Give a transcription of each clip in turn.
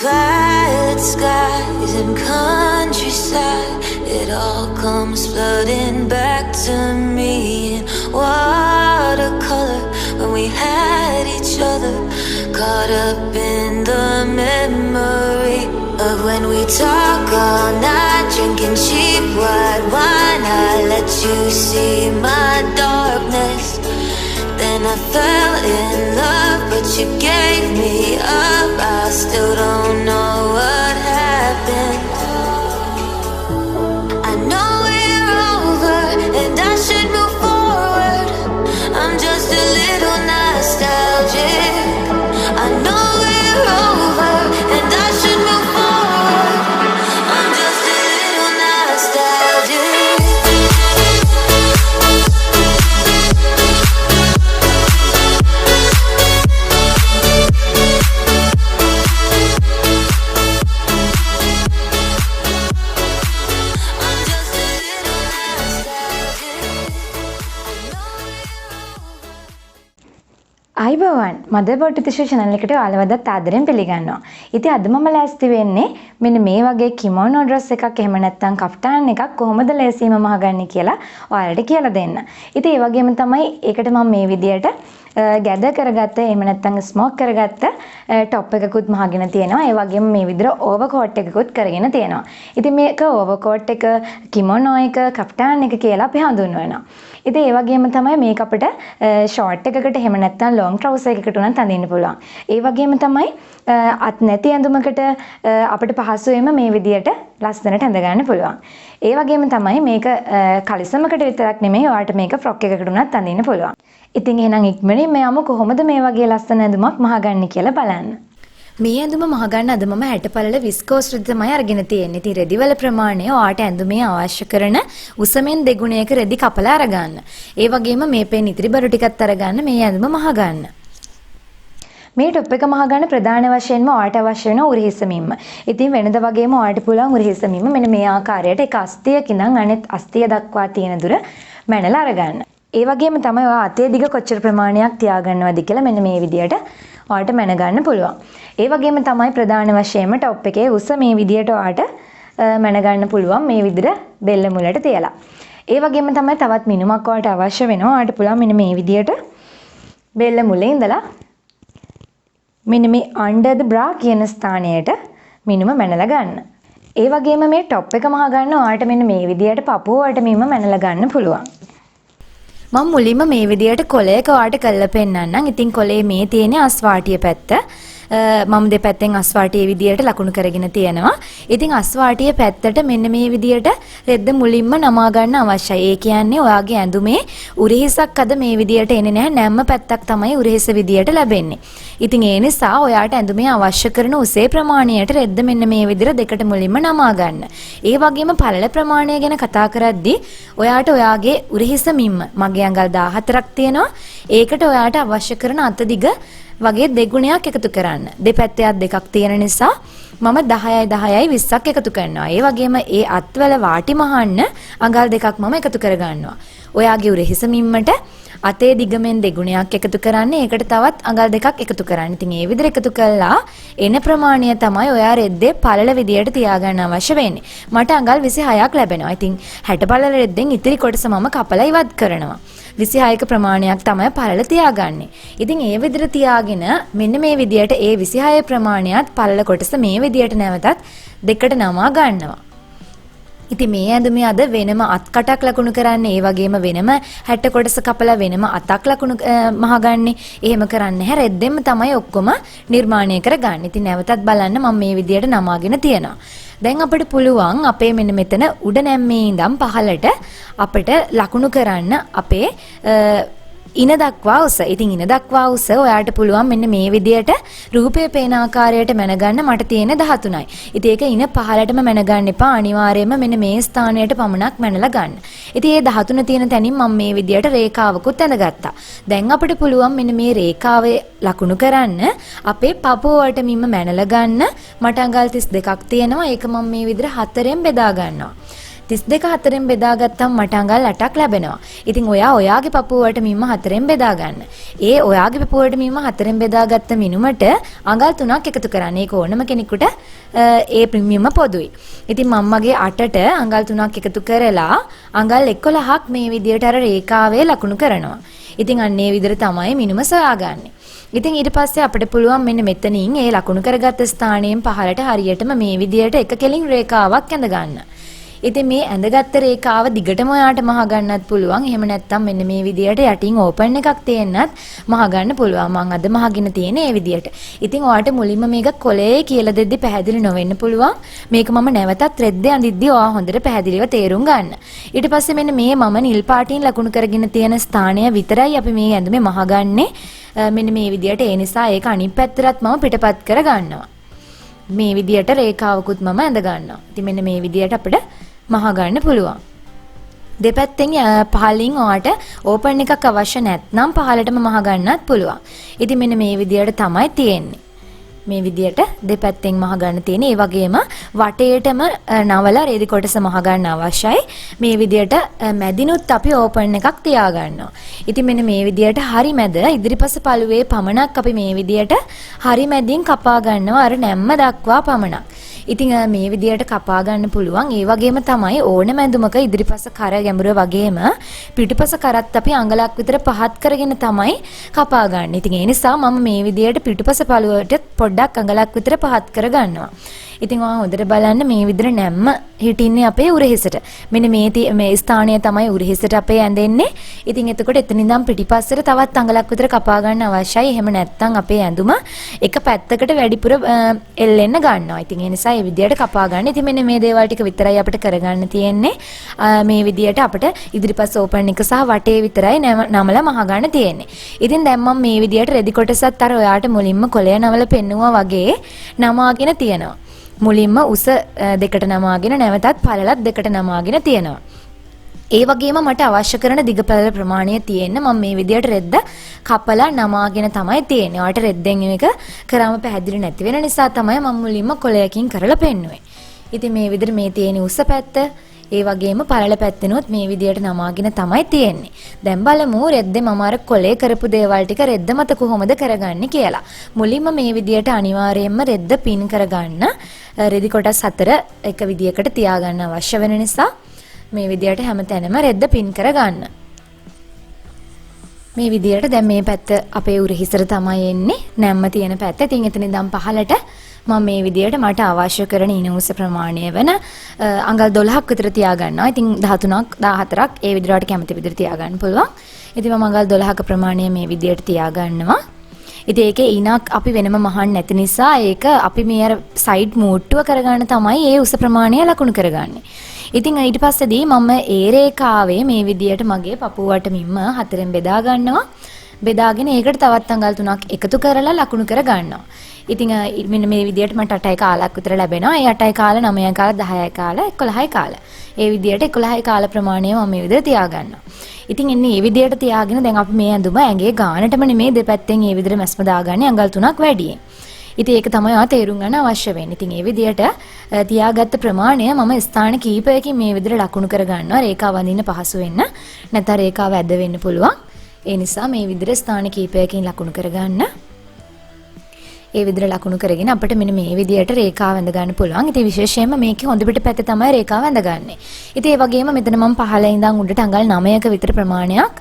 Violet skies and countryside, it all comes flooding back to me in watercolor. When we had each other, caught up in the memory of when we talk all night, drinking cheap white wine. I let you see my darkness. Then I fell in love, but you gave me up. I still don't know what happened. I know we're over, and I should move forward. I'm just a little nostalgic. I know we're over, and I should move forward. I'm just a little nostalgic. අයිබෝවන් මදර්බෝඩ් තිෂු channel එකට ඔයාලවදත් ආදරෙන් පිළිගන්නවා. ඉතින් අද මම ලෑස්ති වෙන්නේ මෙන්න මේ වගේ කිමෝනෝ ඩ්‍රෙස් එකක් එහෙම නැත්නම් කෆ්තාන් එකක් කොහොමද ලේසියෙන්ම මහගන්නේ කියලා ඔයාලට කියලා දෙන්න. ඉතින් ඒ වගේම තමයි ඒකට මම මේ විදියට ගැදර් කරගත්ත එහෙම නැත්නම් ස්මෝක් කරගත්ත টොප් එකකුත් මහගෙන තියෙනවා. ඒ වගේම මේ විදිහට ඕවර්කෝට් එකකුත් කරගෙන තියෙනවා. ඉතින් මේක ඕවර්කෝට් එක, කිමෝනෝ එක, කෆ්තාන් එක කියලා අපි හඳුන්වනවා. ඉතින් ඒ වගේම තමයි මේක අපිට ෂෝට් එකකට එහෙම නැත්නම් ලොන්ග් ට්‍රවුසර් එකකට උනත් අඳින්න පුළුවන්. ඒ වගේම තමයි අත් නැති ඇඳුමකට අපිට පහසුවෙන්ම මේ විදියට ලස්සනට ඇඳ ගන්න පුළුවන්. ඒ වගේම තමයි මේක කලිසමකට විතරක් නෙමෙයි ඔයාලට මේක ෆ්‍රොක් එකකට උනත් අඳින්න පුළුවන්. ඉතින් එහෙනම් ඉක්මනින් මෙයාම කොහොමද මේ වගේ ලස්සන ඇඳුමක් මහගන්නේ කියලා බලන්න. මේ ඇඳුම මහගන්න අද මම 60 පළල විස්කෝස් රෙදි තමයි අරගෙන තියෙන්නේ. ඉතින් රෙදිවල ප්‍රමාණය ඔයාට ඇඳුමේ අවශ්‍ය කරන උසමෙන් දෙගුණයක රෙදි කපලා අරගන්න. ඒ වගේම මේ පේන ඉතිරි බරු ටිකත් අරගන්න මේ ඇඳුම මහගන්න. මේ টොප් එක මහගන්න ප්‍රධාන වශයෙන්ම ඔයාට අවශ්‍ය වෙන උරහිස මිම්ම. ඉතින් වෙනද වගේම ඔයාට පුළුවන් උරහිස මිම්ම මෙන්න මේ ආකාරයට එක අස්තියක ඉඳන් අනෙත් අස්තිය දක්වා තියෙන දුර මැනලා අරගන්න. ඒ වගේම තමයි ඔයා අතේ දිග කොච්චර ප්‍රමාණයක් තියාගන්නවද කියලා මෙන්න මේ විදියට ඔයාට මැන ගන්න පුළුවන්. ඒ වගේම තමයි ප්‍රධාන වශයෙන්ම টොප් එකේ උස මේ විදියට ඔයාට මැන ගන්න පුළුවන් මේ විදිහට බෙල්ල මුලට තියලා. ඒ වගේම තමයි තවත් මිනුමක් ඔයාට අවශ්‍ය වෙනවා. ඔයාට පුළුවන් මෙන්න මේ විදියට බෙල්ල මුලේ ඉඳලා මෙන්න මේ under the bra කියන ස්ථානයට මිනුම මැනලා ගන්න. ඒ වගේම මේ টොප් එක මහ ගන්න ඔයාට මෙන්න මේ විදියට පපුව වලට මිනුම මැනලා ගන්න පුළුවන්. මම මුලින්ම මේ විදියට කොලයක ඔයාට කරලා පෙන්නන්නම්. ඉතින් කොලේ මේ තියෙන අස්වාටිය පැත්ත මම දෙපැත්තෙන් අස්වාටිය විදියට ලකුණු කරගෙන තියෙනවා. ඉතින් අස්වාටිය පැත්තට මෙන්න මේ විදියට රෙද්ද මුලින්ම නමා ගන්න අවශ්‍යයි. ඒ කියන්නේ ඔයාගේ ඇඳුමේ උරහිසක් අද මේ විදියට එන්නේ නැහැ. නැම්ම පැත්තක් තමයි උරහිස විදියට ලැබෙන්නේ. ඉතින් ඒ නිසා ඔයාට ඇඳුමේ අවශ්‍ය කරන උසේ ප්‍රමාණයට රෙද්ද මෙන්න මේ විදියට දෙකට මුලින්ම නමා ගන්න. ඒ වගේම පළල ප්‍රමාණය ගැන කතා කරද්දී ඔයාට ඔයාගේ උරහිස මිම්ම මගේ අඟල් 14ක් තියෙනවා. ඒකට ඔයාට අවශ්‍ය කරන අත දිග වගේ දෙගුණයක් එකතු කරන්න. දෙපැත්තේ අත් දෙකක් තියෙන නිසා මම 10යි 10යි 20ක් එකතු කරනවා. ඒ වගේම ඒ අත්වල වාටි මහන්න අඟල් දෙකක් මම එකතු කර ගන්නවා. ඔයාගේ උරහිස මිම්මට අතේ දිගමෙන් දෙගුණයක් එකතු කරන්න. ඒකට තවත් අඟල් දෙකක් එකතු කරන්න. ඉතින් ඒ විදිහට එකතු කළා එන ප්‍රමාණය තමයි ඔයා රෙද්දේ පළල විදියට තියාගන්න අවශ්‍ය වෙන්නේ. මට අඟල් 26ක් ලැබෙනවා. ඉතින් 60 පළල රෙද්දෙන් ඉතිරි කොටස මම කපලා ඉවත් කරනවා. 26ක ප්‍රමාණයක් තමයි පළල තියාගන්නේ. ඉතින් ඒ විදිහට තියාගෙන මෙන්න මේ විදියට ඒ 26 ප්‍රමාණයත් පළල කොටස මේ විදියට නැවතත් දෙකට නමා ගන්නවා. ඉතින් මේ ඇඳුමේ අද වෙනම අත්කටක් ලකුණු කරන්නේ, ඒ වගේම වෙනම 60 කොටස කපලා වෙනම අතක් ලකුණු මහගන්නේ. එහෙම කරන්නේ නැහැ. රෙද්දෙම තමයි ඔක්කොම නිර්මාණය කරගන්නේ. ඉතින් නැවතත් බලන්න මම මේ විදියට නමාගෙන තියෙනවා. දැන් අපිට පුළුවන් අපේ මෙන්න මෙතන උඩ නැම්මේ ඉඳන් පහළට අපිට ලකුණු කරන්න අපේ ඉන දක්වා උස. ඉතින් ඉන දක්වා උස ඔයාට පුළුවන් මෙන්න මේ විදියට රූපයේ පේන ආකාරයට මැනගන්න. මට තියෙන 13යි. ඉතින් ඒක ඉන පහළටම මැනගන්න එපා. අනිවාර්යයෙන්ම මෙන්න මේ ස්ථානයට පමණක් මැනලා ගන්න. ඉතින් මේ 13 තියෙන තැනින් මම මේ විදියට රේඛාවකුත් ඇඳගත්තා. දැන් අපිට පුළුවන් මෙන්න මේ රේඛාවේ ලකුණු කරන්න අපේ පපුව වලට මිම්ම මැනලා ගන්න. මට අඟල් 32ක් තියෙනවා. ඒක මම මේ විදියට 4ෙන් බෙදා ගන්නවා. 32 4ෙන් බෙදාගත්තම මට අඟල් 8ක් ලැබෙනවා. ඉතින් ඔයාගේ පපුවට මිම්ම 4ෙන් බෙදා ගන්න. ඒ ඔයාගේ පපුවට මිම්ම 4ෙන් බෙදාගත්ත මිනුමට අඟල් 3ක් එකතු කරන්න. ඒක ඕනම කෙනෙකුට ඒ ප්‍රීමියම පොදුයි. ඉතින් මම්මගේ 8ට අඟල් 3ක් එකතු කරලා අඟල් 11ක් මේ විදියට අර රේඛාවේ ලකුණු කරනවා. ඉතින් අන්න ඒ විදිහට තමයි මිනුම සොයාගන්නේ. ඉතින් ඊට පස්සේ අපිට පුළුවන් මෙන්න මෙතනින් ඒ ලකුණු කරගත්ත ස්ථානයෙන් පහළට හරියටම මේ විදියට එක කෙලින් රේඛාවක් ඇඳ ගන්න. ඉතින් මේ ඇඳගත්ත රේඛාව දිගටම ඔයාට මහ ගන්නත් පුළුවන්. එහෙම නැත්නම් මෙන්න මේ විදියට යටින් ඕපන් එකක් තියෙන්නත් මහ ගන්න පුළුවන්. මම අද මහගෙන තියෙන මේ විදියට. ඉතින් ඔයාට මුලින්ම මේක කොලේ කියලා දෙද්දි පැහැදිලි නොවෙන්න පුළුවන්. මේක මම නැවතත් රෙද්දේ අඳිද්දි ඔයා හොඳට පැහැදිලිව තේරුම් ගන්න. ඊට පස්සේ මෙන්න මේ මම නිල් පාටින් ලකුණු කරගෙන තියෙන ස්ථානය විතරයි අපි මේ ඇඳුමේ මහ ගන්නේ. මෙන්න මේ විදියට. ඒ නිසා ඒක අනිත් පැත්තටත් මම පිටපත් කර ගන්නවා. මේ විදියට රේඛාවකුත් මම ඇඳ ගන්නවා. ඉතින් මෙන්න මේ විදියට අපිට මහ ගන්න පුළුවන්. දෙපැත්තෙන් පහලින් ඔයාට ඕපන් එකක් අවශ්‍ය නැත්නම් පහලටම මහ ගන්නත් පුළුවන්. ඉතින් මෙන්න මේ විදියට තමයි තියෙන්නේ. මේ විදියට දෙපැත්තෙන් මහ ගන්න තියෙන. ඒ වගේම වටේටම නවලා රේදි කොටස මහ ගන්න අවශ්‍යයි. මේ විදියට මැදිනුත් අපි ඕපන් එකක් තියා ගන්නවා. ඉතින් මෙන්න මේ විදියට හරි මැද ඉදිරිපස පළුවේ පමණක් අපි මේ විදියට හරි මැදින් කපා ගන්නවා අර නැම්ම දක්වා පමණක්. ඉතින් මේ විදියට කපා ගන්න පුළුවන්. ඒ වගේම තමයි ඕනම ඇඳුමක ඉදිරිපස කර ගැඹුර වගේම පිටුපස කරත් අපි අඟලක් විතර පහත් කරගෙන තමයි කපා ගන්න. ඉතින් ඒ නිසා මම මේ විදියට පිටුපස පළුවට පොඩ්ඩක් අඟලක් විතර පහත් කර ගන්නවා. ඉතින් ඔයා හොඳට බලන්න මේ විදිහට නැම්ම හිටින්නේ අපේ උරහිසට. මෙන්න මේ ස්ථානය තමයි උරහිසට අපේ ඇඳෙන්නේ. ඉතින් එතකොට එතන ඉඳන් පිටිපස්සට තවත් අඟලක් විතර කපා ගන්න අවශ්‍යයි. එහෙම නැත්නම් අපේ ඇඳුම එක පැත්තකට වැඩිපුර එල්ලෙන්න ගන්නවා. ඉතින් ඒ නිසා මේ විදිහට කපා ගන්න. ඉතින් මෙන්න මේ දේවල් ටික විතරයි අපිට කරගන්න තියෙන්නේ. මේ විදිහට අපිට ඉදිරිපස් ඕපන් එක සහ වටේ විතරයි නමලා මහ ගන්න තියෙන්නේ. ඉතින් දැන් මම මේ විදිහට රෙදි කොටසත් අර ඔයාට මුලින්ම කොළය නවල පෙන්නුවා වගේ නමාගෙන තියෙනවා. මුලින්ම උස දෙකට නමාගෙන නැවතත් පළලත් දෙකට නමාගෙන තියෙනවා. ඒ වගේම මට අවශ්‍ය කරන දිග පළල ප්‍රමාණය තියෙන්න මම මේ විදියට රෙද්ද කපලා නමාගෙන තමයි තියෙන්නේ. ඔයාලට රෙද්දෙන් එක කරාම පැහැදිලි නැති වෙන නිසා තමයි මම මුලින්ම කොළයකින් කරලා පෙන්නුවේ. ඉතින් මේ විදිහට මේ තියෙන උස පැත්ත ඒ වගේම පළල පැත්තෙනොත් මේ විදියට නමාගෙන තමයි තියෙන්නේ. දැන් බලමු රෙද්දේ මම අර කොලේ කරපු දේවල් ටික රෙද්ද මත කොහොමද කරගන්නේ කියලා. මුලින්ම මේ විදියට අනිවාර්යයෙන්ම රෙද්ද පින් කරගන්න රෙදි කොටස් 4 එක විදියකට තියාගන්න අවශ්‍ය වෙන නිසා මේ විදියට හැමතැනම රෙද්ද පින් කරගන්න. මේ විදියට දැන් මේ පැත්ත අපේ උරහිසට තමයි එන්නේ. නැම්ම තියෙන පැත්ත. ඉතින් එතන ඉඳන් පහලට මම මේ විදියට මට අවශ්‍ය කරන ඉනෝස ප්‍රමාණය වෙන අඟල් 12ක් විතර තියාගන්නවා. ඉතින් 13ක් 14ක් ඒ විදියට කැමති විදියට තියාගන්න පුළුවන්. ඉතින් මම අඟල් 12ක ප්‍රමාණය මේ විදියට තියාගන්නවා. ඉතින් ඒකේ ඉනක් අපි වෙනම මහන්න නැති නිසා ඒක අපි මේ අර සයිඩ් මූට්ටුව කරගන්න තමයි ඒ උස ප්‍රමාණය ලකුණු කරගන්නේ. ඉතින් ඊට පස්සේදී මම ඒ රේඛාවේ මේ විදියට මගේ පපුවට මිම්ම 4ෙන් බෙදා ගන්නවා. බෙදාගෙන ඒකට තවත් අඟල් 3ක් එකතු කරලා ලකුණු කර ගන්නවා. ඉතින් මෙන්න මේ විදියට මට 8යි කාලක් විතර ලැබෙනවා. ඒ 8යි කාල 9යි කාල 10යි කාල 11යි කාල. ඒ විදියට 11යි කාල ප්‍රමාණය මම මේ විදියට තියා ගන්නවා. ඉතින් එන්නේ මේ විදියට තියාගෙන දැන් අපි මේ ඇඳුම ඇඟේ ගානටම නෙමේ දෙපැත්තෙන් මේ විදියට මැස්ම දාගන්නේ අඟල් 3ක් වැඩියෙන්. ඉතින් ඒක තමයි ආ තේරුම් ගන්න අවශ්‍ය වෙන්නේ. ඉතින් මේ විදියට තියාගත්ත ප්‍රමාණය මම ස්ථාන කීපයකින් මේ විදියට ලකුණු කර ගන්නවා. රේඛාව අඳින්න පහසු වෙන්න. නැත්නම් රේඛාව ඇද වෙන්න පුළුවන්. ඒ නිසා මේ විදියට ස්ථාන කීපයකින් ලකුණු කර ගන්න. ඒ විදිහට ලකුණු කරගෙන අපිට මෙන්න මේ විදිහට රේඛාව ඇඳ ගන්න පුළුවන්. ඉතින් විශේෂයෙන්ම මේකේ හොඳ පිට පැත්තේ තමයි රේඛාව ඇඳගන්නේ. ඉතින් ඒ වගේම මෙතන මම පහළ ඉඳන් උඩට අඟල් 9ක විතර ප්‍රමාණයක්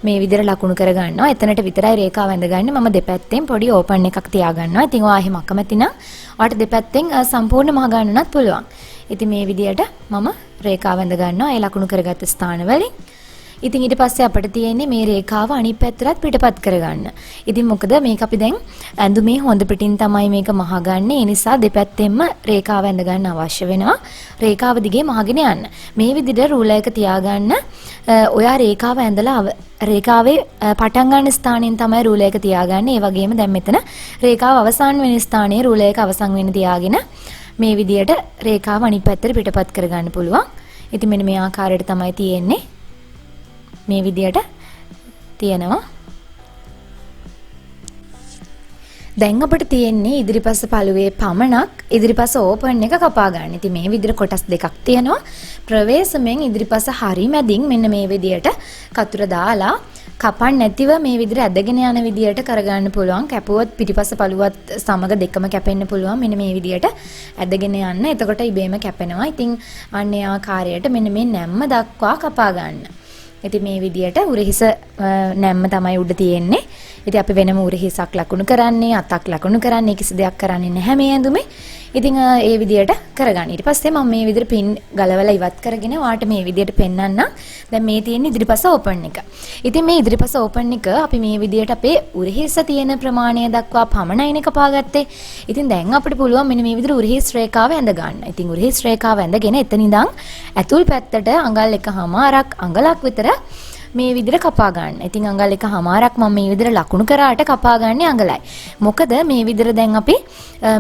මේ විදිහට ලකුණු කර ගන්නවා. එතනට විතරයි රේඛාව ඇඳගන්නේ. මම දෙපැත්තෙන් පොඩි ඕපන් එකක් තියා ගන්නවා. ඉතින් ඔයා එහෙම අකමැති නම් ඔයාට දෙපැත්තෙන් සම්පූර්ණ මහ ගන්නවත් පුළුවන්. ඉතින් මේ විදිහට මම රේඛාව ඇඳ ගන්නවා. ඒ ලකුණු කරගත්ත ස්ථාන වලින්. ඉතින් ඊට පස්සේ අපිට තියෙන්නේ මේ රේඛාව අනිත් පැත්තට පිටපත් කරගන්න. ඉතින් මොකද මේක අපි දැන් ඇඳුමේ හොඳ පිටින් තමයි මේක මහගන්නේ. ඒ නිසා දෙපැත්තෙන්ම රේඛාව ඇඳ ගන්න අවශ්‍ය වෙනවා. රේඛාව දිගේ මහගෙන යන්න. මේ විදිහට රූලර් එක තියාගන්න. ඔයා රේඛාව ඇඳලා රේඛාවේ පටන් ගන්න ස්ථානයෙන් තමයි රූලර් එක තියාගන්නේ. ඒ වගේම දැන් මෙතන රේඛාව අවසන් වෙන ස්ථානයේ රූලර් එක අවසන් වෙන තියාගෙන මේ විදිහට රේඛාව අනිත් පැත්තට පිටපත් කරගන්න පුළුවන්. ඉතින් මෙන්න මේ ආකාරයට තමයි තියෙන්නේ. මේ විදියට තියෙනවා. දැන් අපිට තියෙන්නේ ඉදිරිපස පළුවේ පමණක් ඉදිරිපස ඕපන් එක කපා ගන්න. ඉතින් මේ විදිහට කොටස් දෙකක් තියෙනවා. ප්‍රවේශමෙන් ඉදිරිපස හරි මැදින් මෙන්න මේ විදිහට කතුර දාලා කපන්න නැතිව මේ විදිහට ඇදගෙන යන විදිහට කරගන්න පුළුවන්. කැපුවොත් පිටිපස පළුවත් සමග දෙකම කැපෙන්න පුළුවන්. මෙන්න මේ විදිහට ඇදගෙන යන්න. එතකොට ඉබේම කැපෙනවා. ඉතින් අන්නේ ආකාරයට මෙන්න මේ නැම්ම දක්වා කපා ගන්න. ඉතින් මේ විදිහට උරහිස නැම්ම තමයි උඩ තියෙන්නේ. ඉතින් අපි වෙනම උරහිසක් ලකුණු කරන්නේ, අතක් ලකුණු කරන්නේ, කිසි දෙයක් කරන්නේ නැහැ මේ ඇඳුමේ. ඉතින් ඒ විදිහට කරගන්න. ඊට පස්සේ මම මේ විදිහට පින් ගලවලා ඉවත් කරගෙන වාට මේ විදිහට පෙන්නන්නම්. දැන් මේ තියෙන ඉදිරිපස ඕපන් එක. ඉතින් මේ ඉදිරිපස ඕපන් එක අපි මේ විදිහට අපේ උරහිස තියෙන ප්‍රමාණය දක්වා පමණයිනේ කපාගත්තේ. ඉතින් දැන් අපිට පුළුවන් මෙන්න මේ විදිහට උරහිස් රේඛාව ඇඳ ගන්න. ඉතින් උරහිස් රේඛාව ඇඳගෙන එතන ඉඳන් ඇතුල් පැත්තට අඟල් එකමාරක් අඟලක් විතර මේ විදිහට කපා ගන්න. ඉතින් අඟල් එකමාරක් මම මේ විදිහට ලකුණු කරාට කපා ගන්නේ අඟලයි. මොකද මේ විදිහට දැන් අපි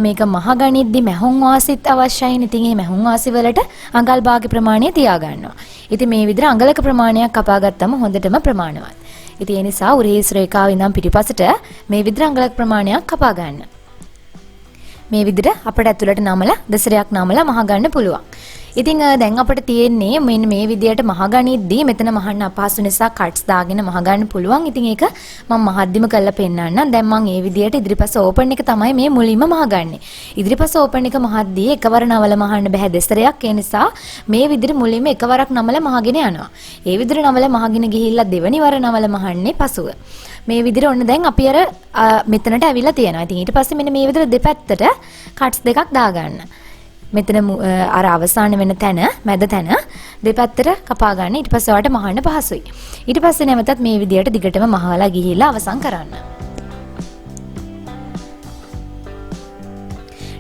මේක මහ ගණිද්දි මැහුම් වාසිත් අවශ්‍යයිනේ. ඉතින් මේ මැහුම් වාසි වලට අඟල් භාග ප්‍රමාණය තියා ගන්නවා. ඉතින් මේ විදිහට අඟලක ප්‍රමාණයක් කපා ගත්තම හොඳටම ප්‍රමාණවත්. ඉතින් ඒ නිසා උරහිස් රේඛාව ඉඳන් පිටිපසට මේ විදිහට අඟලක ප්‍රමාණයක් කපා ගන්න. මේ විදිහට අපිට ඇතුළට නමලා දෙසරයක් නමලා මහ ගන්න පුළුවන්. ඉතින් දැන් අපිට තියෙන්නේ මෙන්න මේ විදියට මහ ගණිද්දී මෙතන මහන්න අපහසු නිසා කට්ස් දාගෙන මහ ගන්න පුළුවන්. ඉතින් ඒක මම මහද්දිම කරලා පෙන්නන්නම්. දැන් මම මේ විදියට ඉදිරිපස ඕපන් එක තමයි මේ මුලින්ම මහ ගන්නෙ. ඉදිරිපස ඕපන් එක මහද්දී එකවර නවල මහන්න බෑ දෙසරයක්. ඒ නිසා මේ විදියට මුලින්ම එකවරක් නමලා මහගෙන යනවා. ඒ විදියට නවල මහගෙන ගිහිල්ලා දෙවෙනි වර නවල මහන්නේ පසුව. මේ විදිහට ඔන්න දැන් අපි අර මෙතනට ඇවිල්ලා තියෙනවා. ඉතින් ඊට පස්සේ මෙන්න මේ විදිහට දෙපැත්තට කට්ස් දෙකක් දාගන්න. මෙතන අර අවසාන වෙන තැන මැද තැන දෙපැත්තට කපා ගන්න. ඊට පස්සේ ඔයාලට මහන්න පහසුයි. ඊට පස්සේ නැවතත් මේ විදිහට දිගටම මහලා ගිහිල්ලා අවසන් කරන්න.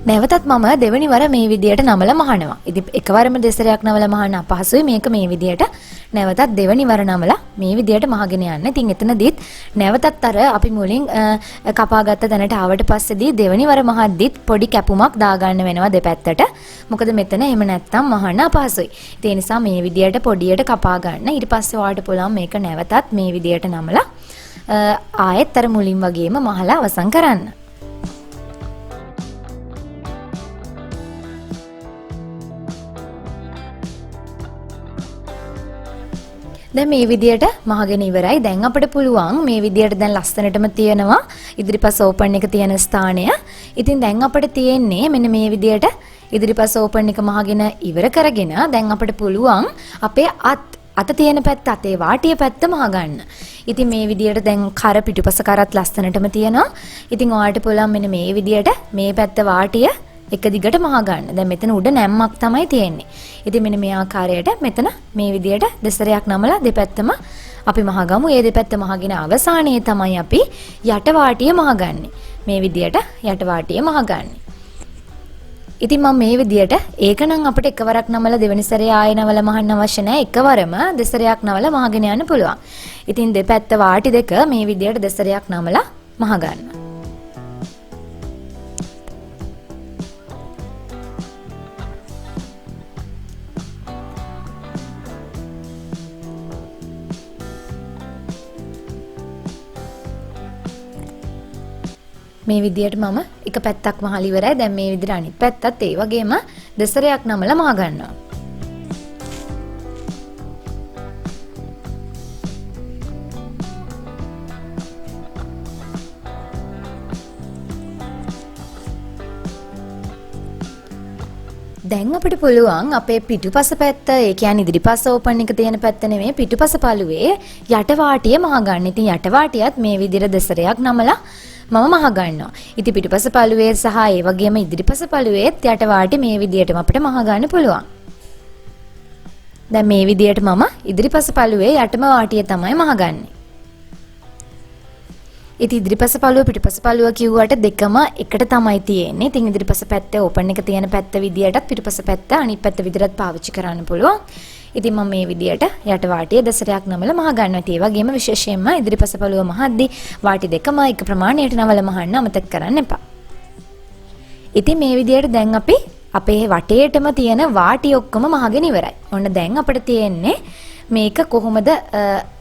නැවතත් මම දෙවෙනි වර මේ විදියට නමලා මහනවා. ඉතින් එකවරම දෙසරයක් නමලා මහන්න අපහසුයි. මේක මේ විදියට නැවතත් දෙවෙනි වර නමලා මේ විදියට මහගෙන යන්න. ඉතින් එතනදිත් නැවතත් අර අපි මුලින් කපාගත්ත තැනට ආවට පස්සේදී දෙවෙනි වර මහද්දිත් පොඩි කැපුමක් දාගන්න වෙනවා දෙපැත්තට. මොකද මෙතන එහෙම නැත්තම් මහන්න අපහසුයි. ඒ නිසා මේ විදියට පොඩියට කපා ගන්න. ඊට පස්සේ ඔයාලට පුළුවන් මේක නැවතත් මේ විදියට නමලා ආයෙත් අර මුලින් වගේම මහලා අවසන් කරන්න. දැන් මේ විදියට මහගෙන ඉවරයි. දැන් අපිට පුළුවන් මේ විදියට දැන් ලස්සනටම තියෙනවා ඉදිරිපස ඕපන් එක තියෙන ස්ථානය. ඉතින් දැන් අපිට තියෙන්නේ මෙන්න මේ විදියට ඉදිරිපස ඕපන් එක මහගෙන ඉවර කරගෙන දැන් අපිට පුළුවන් අපේ අත තියෙන පැත්ත අතේ වාටිය පැත්ත මහ ගන්න. ඉතින් මේ විදියට දැන් කර පිටුපස කරත් ලස්සනටම තියෙනවා. ඉතින් ඔයාලට පුළුවන් මෙන්න මේ විදියට මේ පැත්ත වාටිය එක දිගට මහ ගන්න. දැන් මෙතන උඩ නැම්මක් තමයි තියෙන්නේ. ඉතින් මෙන්න මේ ආකාරයට මෙතන මේ විදියට දෙසරයක් නමලා දෙපැත්තම අපි මහගමු. ඒ දෙපැත්ත මහගෙන අවසානයේ තමයි අපි යට වාටිය මහගන්නේ. මේ විදියට යට වාටිය මහගන්නේ. ඉතින් මම මේ විදියට ඒකනම් අපිට එකවරක් නමලා දෙවෙනි සැරේ ආයෙ නවලා මහන්න අවශ්‍ය නැහැ. එකවරම දෙසරයක් නවලා මහගෙන යන්න පුළුවන්. ඉතින් දෙපැත්ත වාටි දෙක මේ විදියට දෙසරයක් නමලා මහ ගන්න. මේ විදියට මම එක පැත්තක් මහලා ඉවරයි. දැන් මේ විදියට අනිත් පැත්තත් ඒ වගේම දෙසරයක් නමලා මහ ගන්නවා. දැන් අපිට පුළුවන් අපේ පිටුපස පැත්ත, ඒ කියන්නේ ඉදිරිපස ඕපන් එක තියෙන පැත්ත නෙමෙයි පිටුපස පළුවේ යට වාටිය මහ ගන්න. ඉතින් යට වාටියත් මේ විදියට දෙසරයක් නමලා මම මහ ගන්නවා. ඉතින් පිටුපස පළුවේ සහ ඒ වගේම ඉදිරිපස පළුවේත් යට වාටි මේ විදියටම අපිට මහ ගන්න පුළුවන්. දැන් මේ විදියට මම ඉදිරිපස පළුවේ යටම වාටිය තමයි මහ ගන්නෙ. ඉතින් ඉදිරිපස පළුව පිටුපස පළුව කිව්වට දෙකම එකට තමයි තියෙන්නේ. ඉතින් ඉදිරිපස පැත්තේ ඕපන් එක තියෙන පැත්ත විදියටත් පිටුපස පැත්ත අනිත් පැත්ත විදිහට පාවිච්චි කරන්න පුළුවන්. ඉතින් මම මේ විදියට යට වාටිය දෙසරයක් නමලා මහ ගන්නවා. ඒ වගේම විශේෂයෙන්ම ඉදිරිපස පළුව මහද්දී වාටි දෙකම එක ප්‍රමාණයට නමලා මහන්න අමතක කරන්න එපා. ඉතින් මේ විදියට දැන් අපි අපේ වටේටම තියෙන වාටි ඔක්කොම මහගෙන ඉවරයි. ඔන්න දැන් අපිට තියෙන්නේ මේක කොහොමද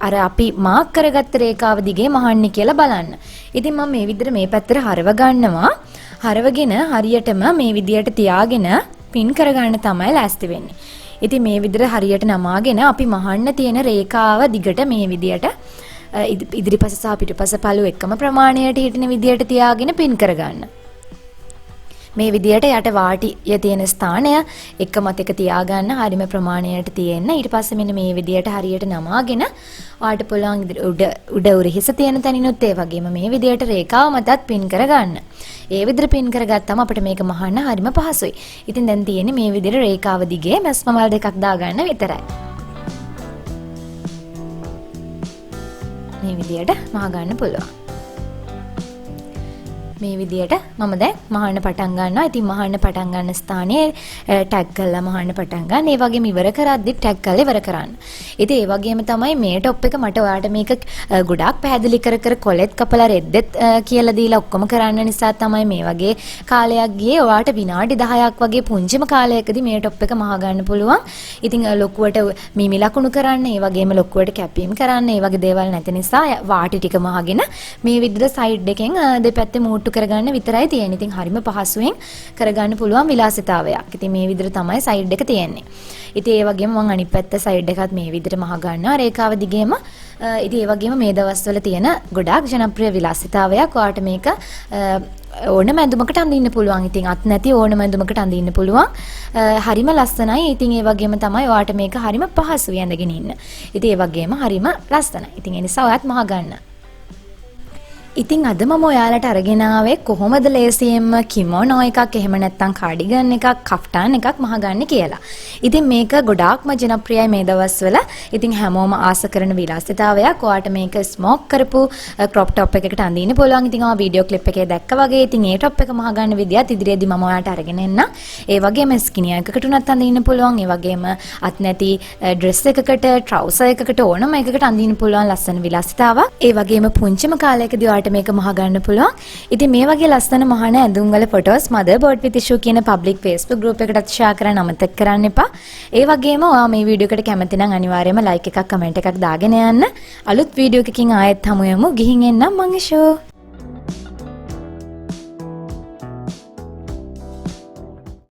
අර අපි මාක් කරගත්ත රේඛාව දිගේ මහන්නේ කියලා බලන්න. ඉතින් මම මේ විදිහට මේ පැත්තට හරව ගන්නවා. හරවගෙන හරියටම මේ විදිහට තියාගෙන පින් කරගන්න තමයි ලෑස්ති වෙන්නේ. ඉතින් මේ විදිහට හරියට නමාගෙන අපි මහන්න තියෙන රේඛාව දිගට මේ විදිහට ඉදිරිපස සහ පිටුපස පළු එකම ප්‍රමාණයට හිටින විදිහට තියාගෙන පින් කරගන්න. මේ විදිහට යට වාටිය තියෙන ස්ථානය එකමත් එක තියාගන්න හරිම ප්‍රමාණයට තියෙන්න. ඊට පස්සේ මෙන්න මේ විදිහට හරියට නමාගෙන වාට පුළුවන් උඩ උරහිස තියෙන තැනිනුත් ඒ වගේම මේ විදිහට රේඛාව මතත් පින් කරගන්න. ඒ විදිහට පින් කරගත්තම අපිට මේක මහන්න හරිම පහසුයි. ඉතින් දැන් තියෙන්නේ මේ විදිහට රේඛාව දිගේ මැස්ම මල් දෙකක් දාගන්න විතරයි. මේ විදිහට මහ ගන්න පුළුවන්. මේ විදිහට මම දැන් මහන්න පටන් ගන්නවා. ඉතින් මහන්න පටන් ගන්න ස්ථානයේ ටැග් කරලා මහන්න පටන් ගන්න. ඒ වගේම ඉවර කරද්දි ටැග් කරලා ඉවර කරන්න. ඉතින් ඒ වගේම තමයි මේ টොප් එක මට ඔයාලට මේක ගොඩාක් පැහැදිලි කර කොලෙත් කපලා රෙද්දෙත් කියලා දීලා ඔක්කොම කරන්න නිසා තමයි මේ වගේ කාලයක් ගියේ. ඔයාලට විනාඩි 10ක් වගේ පුංචිම කාලයකදී මේ টොප් එක මහ ගන්න පුළුවන්. ඉතින් ලොකුවට මීමි ලකුණු කරන්න, ඒ වගේම ලොකුවට කැපීම් කරන්න, ඒ වගේ දේවල් නැති නිසා වාටි ටික මහගෙන මේ විදිහට සයිඩ් එකෙන් දෙපැත්තේ මූට්ටු කරගන්න විතරයි තියෙන්නේ. ඉතින් හරිම පහසුවෙන් කරගන්න පුළුවන් විලාසිතාවයක්. ඉතින් මේ විදිහට තමයි සයිඩ් එක තියෙන්නේ. ඉතින් ඒ වගේම මම අනිත් පැත්ත සයිඩ් එකත් මේ විදිහට මහ ගන්නවා රේඛාව දිගේම. ඉතින් ඒ වගේම මේ දවස්වල තියෙන ගොඩාක් ජනප්‍රිය විලාසිතාවයක්. ඔයාලට මේක ඕනම ඇඳුමකට අඳින්න පුළුවන්. ඉතින් අත් නැති ඕනම ඇඳුමකට අඳින්න පුළුවන්. හරිම ලස්සනයි. ඉතින් ඒ වගේම තමයි ඔයාලට මේක හරිම පහසුයි ඇඳගෙන ඉන්න. ඉතින් ඒ වගේම හරිම ලස්සනයි. ඉතින් ඒ නිසා ඔයත් මහ ගන්න. ඉතින් අද මම ඔයාලට අරගෙන ආවේ කොහොමද ලේසියෙන්ම කිමෝනෝ එකක් එහෙම නැත්නම් කාඩිගන් එකක් කෆ්ටාන් එකක් මහගන්න කියලා. ඉතින් මේක ගොඩාක්ම ජනප්‍රියයි මේ දවස්වල. ඉතින් හැමෝම ආස කරන විලාසිතාවයක්. ඔයාලට මේක ස්මෝක් කරපු ක්‍රොප් টොප් එකකට අඳින්න පුළුවන්. ඉතින් ඔයා වීඩියෝ ක්ලිප් එකේ දැක්කා වගේ ඉතින් ඒ টොප් එක මහගන්න විදියත් ඉදිරියේදී මම ඔයාලට අරගෙන එන්නම්. ඒ වගේම ස්කිනි එකකට උනත් අඳින්න පුළුවන්. ඒ වගේම අත් නැති ඩ්‍රෙස් එකකට, ට්‍රවුසර් එකකට ඕනම එකකට අඳින්න පුළුවන් ලස්සන විලාසිතාවක්. ඒ වගේම පුංචිම කාලයකදී මේක මහ ගන්න පුළුවන්. ඉතින් මේ වගේ ලස්සන මහාන ඇඳුම් වල ෆොටෝස් Motherboard with Issue කියන පබ්ලික් Facebook group එකටත් ෂෙයා කරන්න අමතක කරන්න එපා. ඒ වගේම ඔයා මේ වීඩියෝ එකට කැමති නම් අනිවාර්යයෙන්ම ලයික් එකක් කමෙන්ට් එකක් දාගෙන යන්න. අලුත් වීඩියෝ එකකින් ආයෙත් හමු යමු. ගිහින් එන්නම් මං ඉෂෝ.